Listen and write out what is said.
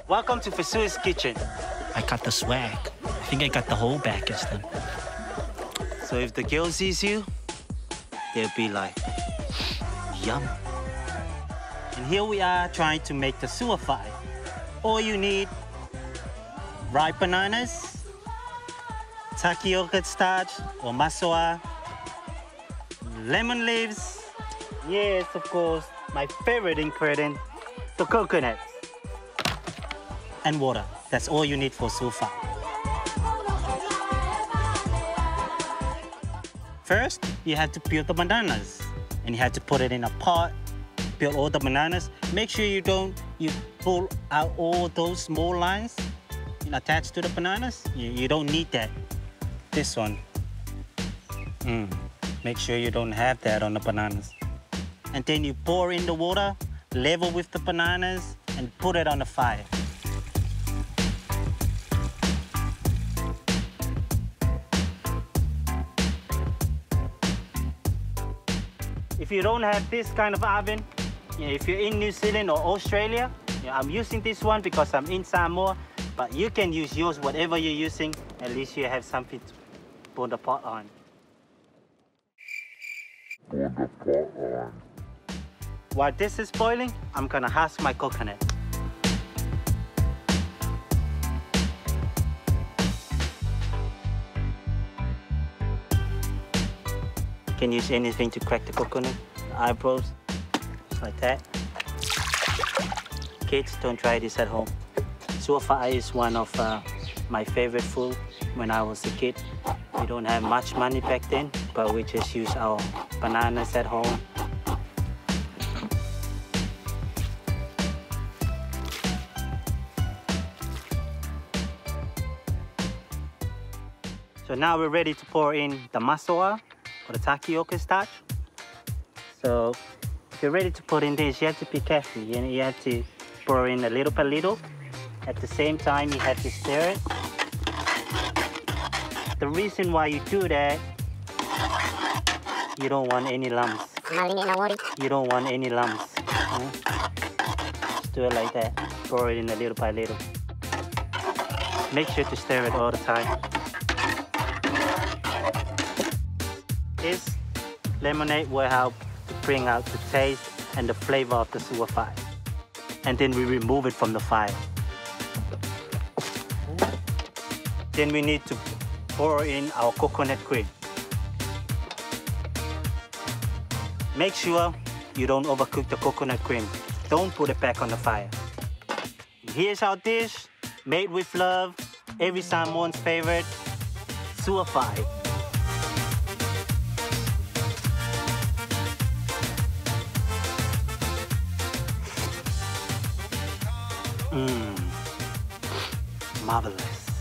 Welcome to Fesui's kitchen. I got the swag. I think I got the whole backers then. So if the girl sees you, they'll be like, yum. And here we are trying to make the Suafa'i. All you need, ripe bananas, tapioca starch or masoa, lemon leaves, yes, of course, my favorite ingredient, the coconut, and water. That's all you need for Suafa'i. First, you have to peel the bananas, and you have to put it in a pot. Peel all the bananas. Make sure you pull out all those small lines attached to the bananas. You don't need that. This one. Make sure you don't have that on the bananas. And then you pour in the water, level with the bananas, and put it on the fire. If you don't have this kind of oven, if you're in New Zealand or Australia, I'm using this one because I'm in Samoa, but you can use yours, whatever you're using, at least you have something to put the pot on. While this is boiling, I'm gonna husk my coconut. You can use anything to crack the coconut, the eyebrows, just like that. Kids, don't try this at home. Suafa'i is one of my favorite food when I was a kid. We don't have much money back then, but we just use our bananas at home. So now we're ready to pour in the masoa, or the tapioca starch. So if you're ready to put in this, you have to be careful. You have to pour in a little by little. At the same time, you have to stir it. The reason why you do that, you don't want any lumps. You don't want any lumps. Just do it like that. Pour it in a little by little. Make sure to stir it all the time. This lemonade will help to bring out the taste and the flavor of the Suafa'i. And then we remove it from the fire. Then we need to pour in our coconut cream. Make sure you don't overcook the coconut cream. Don't put it back on the fire. Here's our dish, made with love, every Samoan's favorite, Suafa'i. Marvelous.